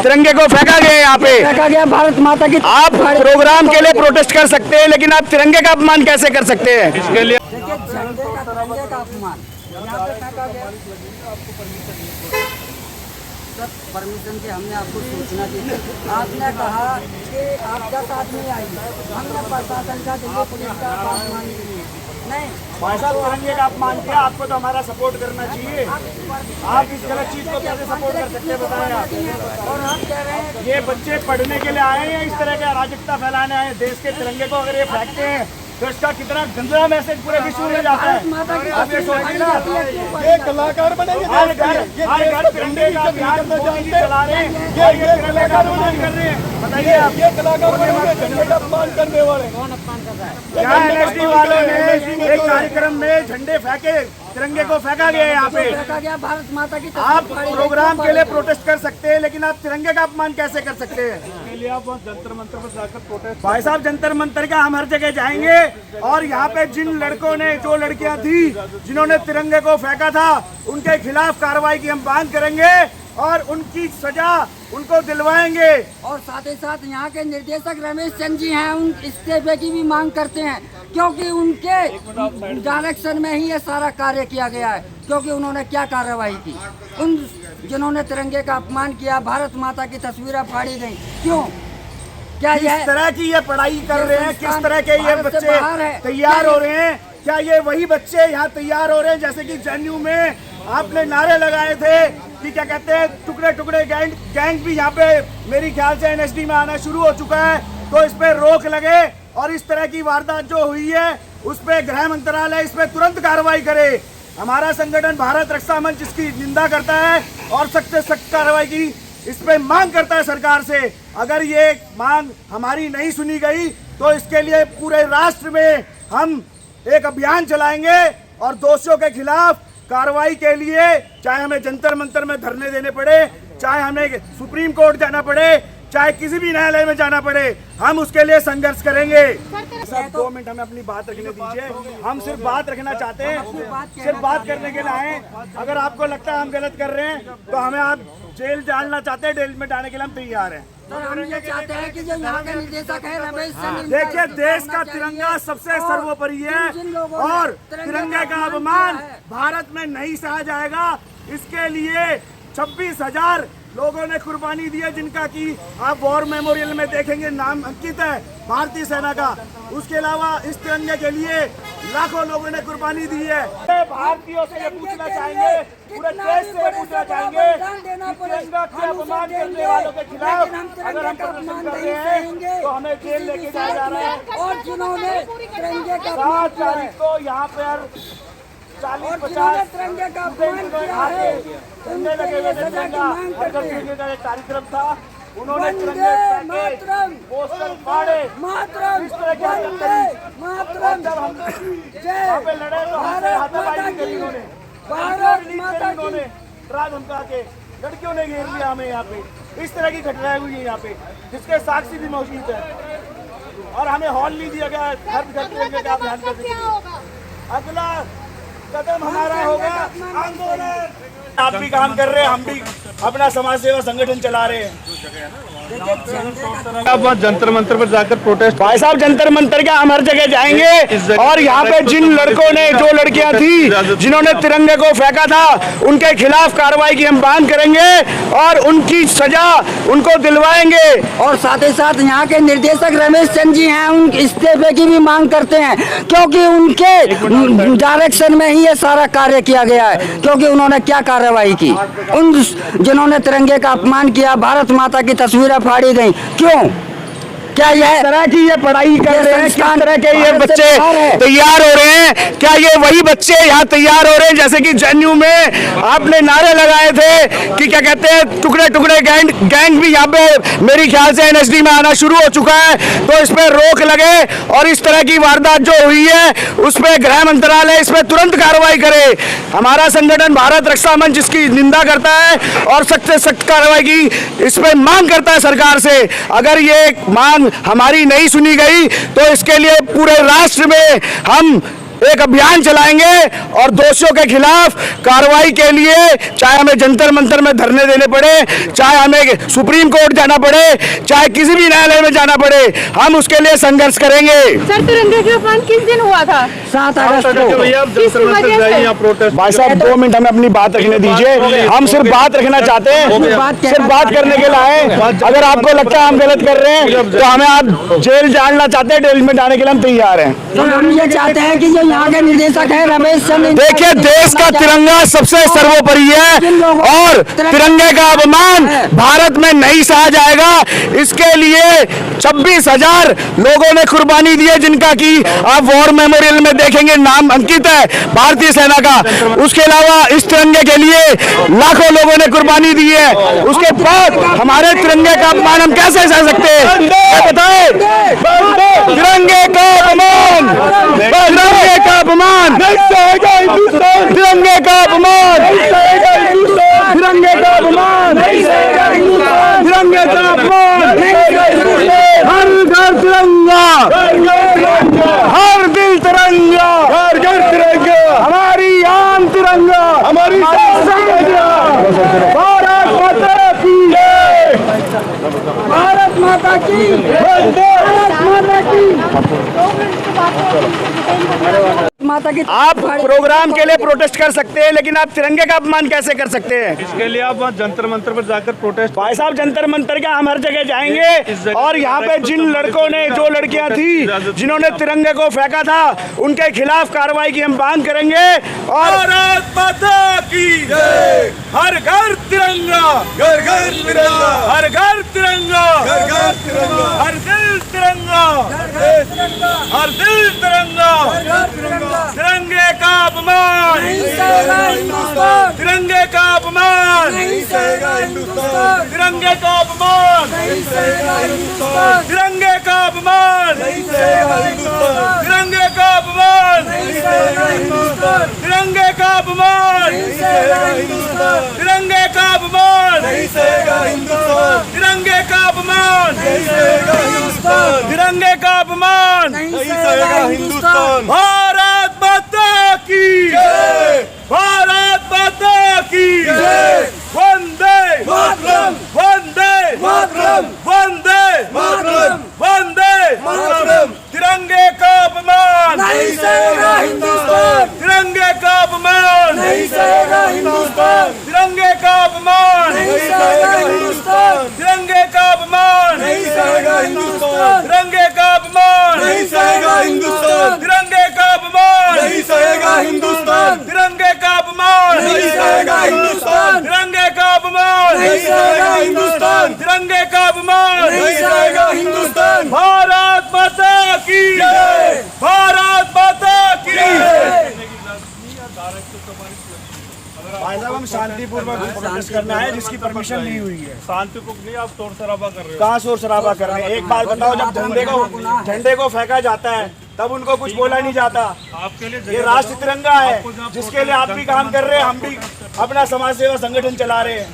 तिरंगे को फेंका गया यहाँ पे, फेंका गया भारत माता की। आप प्रोग्राम के लिए प्रोटेस्ट कर सकते हैं, लेकिन आप तिरंगे का अपमान कैसे कर सकते हैं? इसके लिए देखिए झंडे का तिरंगे का अपमान यहाँ पे फेंका गया। सर परमिशन के हमने आपको सूचना दी थी, आपने कहा कि आप 10 आदमी आएंगे, हमने प्रशासन का दिल्ली पुलिस का अपमान किया। नहीं भाई साहब, तिरंगे का अपमान किया, आपको तो हमारा सपोर्ट करना चाहिए। आप इस गलत चीज को कैसे सपोर्ट कर सकते हैं बताएं आप? और आप कह रहे हैं ये बच्चे पढ़ने के लिए आए हैं, इस तरह के अराजकता फैलाने आए हैं। देश के तिरंगे को अगर ये फेंकते हैं तो इसका कितना गंदा मैसेज पूरे विश्व में जाता है। आप ये सोचिए ना, ये कलाकार बनेंगे, हर घर तिरंगे का अभियान मोदी जी चला रहे हैं, ये तिरंगे का अपमान कर रहे हैं। बताइए आप, ये कलाकार बनेंगे, झंडे का अपमान करने वाले। कौन अपमान कर रहा है? क्या एनएसडी वालों ने एक कार्यक्रम में झंडे फेंके, तिरंगे को फेंका गया यहाँ पे। फेंका गया भारत माता की। आप प्रोग्राम के लिए प्रोटेस्ट कर सकते हैं, लेकिन आप तिरंगे का अपमान कैसे कर सकते हैं? इसके लिए आप जंतर मंतर पर जाकर प्रोटेस्ट। भाई साहब, जंतर मंतर का हम हर जगह जाएंगे, और यहाँ पे जिन लड़कों ने, जो लड़कियां थी जिन्होंने तिरंगे को फेंका था, उनके खिलाफ कार्रवाई की हम मांग करेंगे और उनकी सजा उनको दिलवाएंगे। और साथ ही साथ यहाँ के निर्देशक रमेश चंद जी हैं, उन इस्तीफे की भी मांग करते हैं, क्योंकि उनके डायरेक्शन में ही ये सारा कार्य किया गया है। क्योंकि उन्होंने क्या कार्रवाई की, उन जिन्होंने तिरंगे का अपमान किया, भारत माता की तस्वीरें फाड़ी गई, क्यों? क्या किस यह तरह की ये पढ़ाई कर रहे हैं, किस तरह के ये भारत से बच्चे बाहर है? तैयार हो रहे हैं? क्या ये वही बच्चे यहाँ तैयार हो रहे हैं जैसे कि जेएनयू में आपने नारे लगाए थे कि क्या कहते हैं, टुकड़े टुकड़े गैंग भी यहाँ पे मेरी ख्याल से एनएसडी में आना शुरू हो चुका है। तो इस पे रोक लगे और इस तरह की वारदात जो हुई है उस पे गृह मंत्रालय इस पे तुरंत कार्रवाई करे। हमारा संगठन भारत रक्षा मंच इसकी निंदा करता है और सख्त से सख्त कार्रवाई की इस पे मांग करता है सरकार से। अगर ये मांग हमारी नहीं सुनी गई तो इसके लिए पूरे राष्ट्र में हम एक अभियान चलाएंगे और दोषियों के खिलाफ कार्रवाई के लिए, चाहे हमें जंतर मंतर में धरने देने पड़े, चाहे हमें सुप्रीम कोर्ट जाना पड़े, चाहे किसी भी न्यायालय में जाना पड़े, हम उसके लिए संघर्ष करेंगे। सर 2 मिनट हमें अपनी बात रखने दीजिए, हम सिर्फ बात रखना चाहते हैं, सिर्फ बात करने के लिए आए। अगर आपको लगता है हम गलत कर रहे हैं तो हमें आप जेल डालना चाहते हैं, जेल में डालने के लिए हम तैयार हैं। सर हम ये चाहते हैं कि जो यहाँ के निर्देशक है रमेश चंद, देखिए, देश का तिरंगा सबसे सर्वोपरि है और तिरंगे का अपमान भारत में नहीं सहा जाएगा। इसके लिए 26,000 लोगों ने कुर्बानी दी है, जिनका कि आप वॉर मेमोरियल में देखेंगे, नाम अंकित है भारतीय सेना का। उसके अलावा इस तिरंगे के लिए लाखों लोगों ने कुर्बानी दी है। भारतीयों से ये पूछना चाहेंगे, पूरे देश से पूछना चाहेंगे, तिरंगा के अपमान करने वालों के खिलाफ अगर हम प्रदर्शन कर रहे हैं तो हमें जेल लेके जाया जा रहा है। और जिन्होंने तिरंगे का 7 तारीख को यहाँ पर 40-50 तिरंगे का अपमान किया है, झंडे लगे हुए थे, तिरंगा तिरंगे का एक कार्यक्रम था, उन्होंने तिरंगे मातरम, पोस्टर फाड़े, मातरम, इस तरह की हरकत करी। मातरम, जब हम जय वहाँ पे लड़े तो हमसे हाथापाई करी उन्होंने, भारत माता की। उन्होंने रात धमका के लड़कियों ने घेर लिया हमें यहाँ पे। इस तरह की घटनाएं हुई है यहाँ पे, जिसके साक्षी भी मौजूद है, और हमें हॉल नहीं दिया गया हर घर तिरंगे का अभियान करने के लिए। अगला कदम हमारा होगा आंदोलन। आप भी काम कर रहे हैं, हम भी अपना समाज सेवा संगठन चला रहे हैं। आप जंतर मंतर पर जाकर प्रोटेस्ट। भाई साहब, जंतर मंतर का हम हर जगह जाएंगे, और यहाँ पे जिन लड़कों ने, जो लड़कियां थी जिन्होंने तिरंगे को फेंका था, उनके खिलाफ कार्रवाई की हम मांग करेंगे और उनकी सजा उनको दिलवाएंगे। और साथ ही साथ यहाँ के निर्देशक रमेश चंद जी हैं, उन इस्तीफे की भी मांग करते हैं, क्योंकि उनके डायरेक्शन में ही ये सारा कार्य किया गया है। क्योंकि उन्होंने क्या कार्रवाई की, उन जिन्होंने तिरंगे का अपमान किया, भारत माता की तस्वीरें फाड़ी गई, क्यों? क्या यह तरह की ये पढ़ाई कर रहे हैं, किस तरह के ये बच्चे तैयार हो रहे हैं? क्या ये वही बच्चे यहाँ तैयार हो रहे हैं जैसे कि जेएनयू में आपने नारे लगाए थे कि क्या कहते हैं, टुकड़े टुकड़े गैंग भी यहाँ पे मेरी ख्याल से एनएसडी में आना शुरू हो चुका है। तो इस पे रोक लगे और इस तरह की वारदात जो हुई है उस पे गृह मंत्रालय इस पे तुरंत कार्रवाई करे। हमारा संगठन भारत रक्षा मंच इसकी निंदा करता है और सख्त से सख्त कार्रवाई की इस पे मांग करता है सरकार से। अगर ये मांग हमारी नहीं सुनी गई तो इसके लिए पूरे राष्ट्र में हम एक अभियान चलाएंगे और दोषियों के खिलाफ कार्रवाई के लिए चाहे हमें जंतर मंतर में धरने देने पड़े, चाहे हमें सुप्रीम कोर्ट जाना पड़े, चाहे किसी भी न्यायालय में जाना पड़े, हम उसके लिए संघर्ष करेंगे। सर तिरंगे का अपमान किस दिन हुआ था? 7 अगस्त को। भैया आप जंतर मंतर जाइए, यहाँ प्रोटेस्ट। भाई साहब 2 मिनट हमें अपनी बात रखने दीजिए, हम सिर्फ बात रखना चाहते हैं, सिर्फ बात करने के लिए आए। अगर आपको लगता है हम गलत कर रहे हैं तो हमें आप जेल डालना चाहते हैं, जेल में डालने के लिए हम तैयार हैं। तो हम ये चाहते हैं कि जो यहाँ के निर्देशक है रमेश चंद्र, देखिए देश का तिरंगा सबसे सर्वोपरि है और तिरंगे का अपमान भारत में नहीं सहा जाएगा। इसके लिए 26,000 लोगों ने कुर्बानी दी है, जिनका कि आप वॉर मेमोरियल में देखेंगे नाम अंकित है भारतीय सेना का। उसके अलावा इस तिरंगे के लिए लाखों लोगों ने कुर्बानी दी है। उसके बाद हमारे तिरंगे का अपमान हम कैसे सह सकते हैं? ये बताएं, तिरंगे का अपमान, तिरंगे का अपमान, तिरंगे का अपमान, तिरंगे का अपमान, तिरंगे का अपमान। हर घर तिरंगा, हर दिल तिरंगा, हर घर तिरंगा, हमारी आन तिरंगा, हमारी भारत माता की जय, भारत माता की, भारत माता की, माता की। आप प्रोग्राम के लिए प्रोटेस्ट कर सकते हैं, लेकिन आप तिरंगे का अपमान कैसे कर सकते हैं? इसके लिए आप वहाँ जंतर मंतर पर जाकर प्रोटेस्ट। भाई साहब जंतर मंतर का हम हर जगह जाएंगे और यहाँ पे जिन लड़कों ने, जो लड़कियां थी जिन्होंने तिरंगे को फेंका था, उनके खिलाफ कार्रवाई की हम मांग करेंगे। और भारत माता की जय, हर घर तिरंगा, घर घर तिरंगा, हर घर तिरंगा, घर घर तिरंगा, हर दिल तिरंगा, हर दिल तिरंगा, तिरंगे का अपमान, तिरंगे का अपमान, तिरंगे का अपमान, तिरंगे का अपमान, तिरंगे का अपमान, तिरंगे का अपमान, तिरंगे का अपमान, तिरंगे का अपमान, तिरंगे का अपमान, भारत माता की जय, भारत माता की जय, वंदे मातरम, वंदे मातरम, वंदे मातरम, वंदे मातरम। तिरंगे का अपमान नहीं सहेगा हिंदुस्तान, तिरंगे का अपमान नहीं सहेगा हिंदुस्तान, तिरंगे का अपमान नहीं सहेगा हिंदुस्तान, तिरंगे का अपमान नहीं सहेगा हिंदुस्तान, तिरंगे का अपमान नहीं सहेगा हिंदुस्तान, तिरंगे का अपमान नहीं सहेगा हिंदुस्तान, तिरंगे का अपमान नहीं सहेगा हिंदुस्तान, तिरंगे का अपमान नहीं सहेगा हिंदुस्तान, तिरंगे का अपमान नहीं सहेगा हिंदुस्तान। भारत माता की जय, भारत माता की जय। भाई साहब हम शांतिपूर्वक प्रोटेस्ट करना है, जिसकी परमिशन ली हुई है। शांतिपूर्वक नहीं, आप शोर शराबा कर रहे हो। कहाँ शोर शराबा कर रहे हैं? एक बात बताओ, जब झंडे को फेंका जाता है तब उनको कुछ बोला नहीं जाता। आपके लिए ये राष्ट्र तिरंगा है, जिसके लिए आप भी काम कर रहे हैं, हम भी अपना समाज सेवा संगठन चला रहे हैं।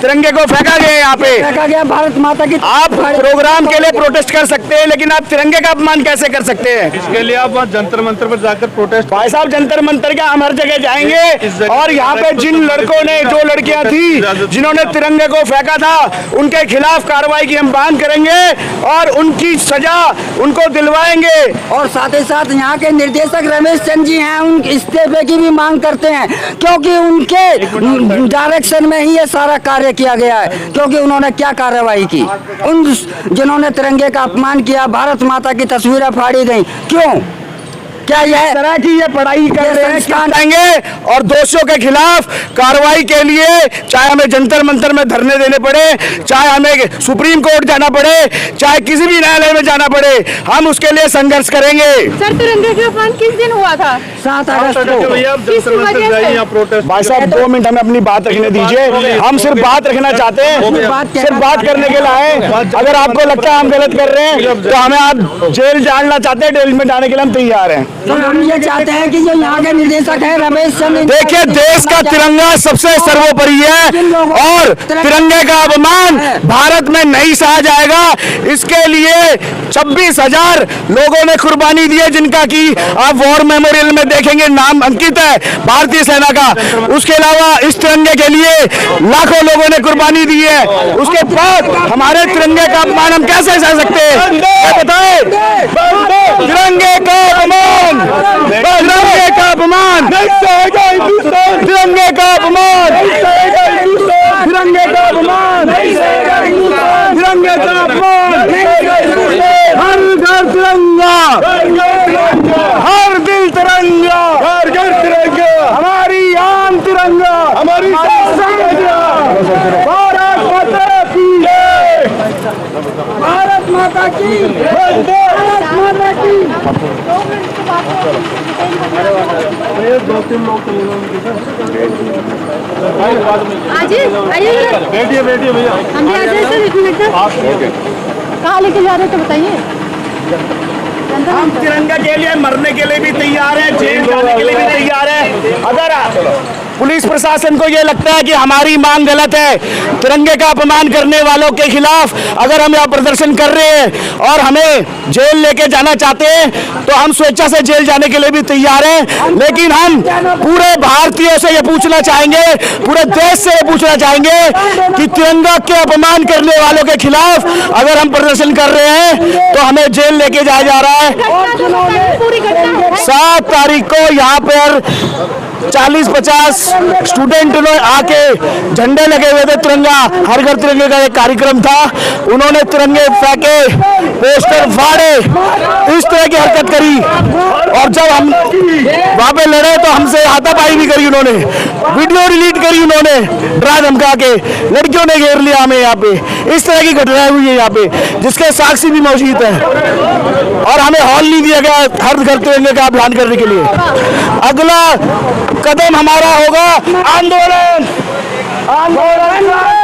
तिरंगे को फेंका गया यहाँ पे, फेंका गया भारत माता की। आप प्रोग्राम के लिए प्रोटेस्ट कर सकते हैं, लेकिन आप तिरंगे का अपमान कैसे कर सकते हैं? इसके लिए आप वहाँ जंतर मंतर पर जाकर प्रोटेस्ट। भाई साहब जंतर मंतर का हम हर जगह जाएंगे और यहाँ पे जिन लड़कों ने, जो लड़कियां थी जिन्होंने तिरंगे को फेंका था, उनके खिलाफ कार्रवाई की हम मांग करेंगे और उनकी सजा उनको दिलवाएंगे। और साथ ही साथ यहाँ के निर्देशक रमेश चंद्र जी हैं, उन इस्तीफे की भी मांग करते हैं, क्योंकि उनके डायरेक्शन में ही ये सारा कार्य किया गया है। क्योंकि उन्होंने क्या कार्रवाई की, उन जिन्होंने तिरंगे का अपमान किया, भारत माता की तस्वीरें फाड़ी गई, क्यों? क्या यह तरह की ये पढ़ाई कर रहे हैं, क्या करेंगे? और दोषियों के खिलाफ कार्रवाई के लिए चाहे हमें जंतर मंतर में धरने देने पड़े, चाहे हमें सुप्रीम कोर्ट जाना पड़े, चाहे किसी भी न्यायालय में जाना पड़े, हम उसके लिए संघर्ष करेंगे। सर तिरंगे का अपमान किस दिन हुआ था? 7 अगस्त को। भैया आप जंतर मंतर जाइए, यहाँ प्रोटेस्ट। भाई साहब 2 मिनट हमें अपनी बात रखने दीजिए, हम सिर्फ बात रखना चाहते हैं, सिर्फ बात करने के लिए आए। अगर आपको लगता है हम गलत कर रहे हैं तो हमें आप जेल डालना चाहते हैं, जेल में डालने के लिए हम तैयार हैं। सर हम ये चाहते हैं कि जो यहाँ के निर्देशक है रमेश चंद्र, देखिए देश का तिरंगा सबसे सर्वोपरि है और तिरंगे का अपमान भारत में नहीं सहा जाएगा। इसके लिए 26,000 लोगों ने कुर्बानी दी है, जिनका कि आप वॉर मेमोरियल में देखेंगे नाम अंकित है भारतीय सेना का। उसके अलावा इस तिरंगे के लिए लाखों लोगों ने कुर्बानी दी है। उसके बाद हमारे तिरंगे का अपमान हम कैसे सह सकते हैं, ये बताएं। तिरंगे का अपमान, तिरंगे का अपमान, तिरंगे का अपमान, तिरंगे का अपमान, तिरंगे का अपमान। हर घर तिरंगा, हर दिल तिरंगा, हर घर तिरंगा, हमारी आन तिरंगा, हमारी भारत माता की जय, भारत माता की, भारत माता की। आइए बैठिए बैठिए भैया। हम भी आ जाए सर, एक मिनट सर। कहाँ लेके जा रहे हैं तो बताइए। हम तिरंगा के लिए मरने के लिए भी तैयार हैं, जेल जाने के लिए भी तैयार हैं। अगर पुलिस प्रशासन को ये लगता है कि हमारी मांग गलत है, तिरंगे का अपमान करने वालों के खिलाफ अगर हम यहाँ प्रदर्शन कर रहे हैं और हमें जेल लेके जाना चाहते हैं तो हम स्वेच्छा से जेल जाने के लिए भी तैयार हैं। लेकिन हम पूरे भारतीयों से ये पूछना चाहेंगे, पूरे देश से ये पूछना चाहेंगे कि तिरंगा के अपमान करने वालों के खिलाफ अगर हम प्रदर्शन कर रहे हैं तो हमें जेल लेके जाया जा रहा है। पूरी घटना है। 7 तारीख को यहाँ पर 40-50 स्टूडेंट आके झंडे लगे हुए थे, तिरंगा हर घर तिरंगे का एक कार्यक्रम था। उन्होंने तिरंगे फेंके, पोस्टर फाड़े, इस तरह की हरकत करी और जब हम वहां पे लड़े तो हमसे हाथापाई भी करी उन्होंने, वीडियो डिलीट करी उन्होंने, डरा धमका के लड़कियों ने घेर लिया हमें। यहाँ पे इस तरह की घटनाएं हुई है यहाँ पे, जिसके साक्षी भी मौजूद है और हमें हॉल नहीं दिया गया हर घर तिरंगे का अभियान करने के लिए। अगला कदम हमारा होगा आंदोलन, आंदोलन।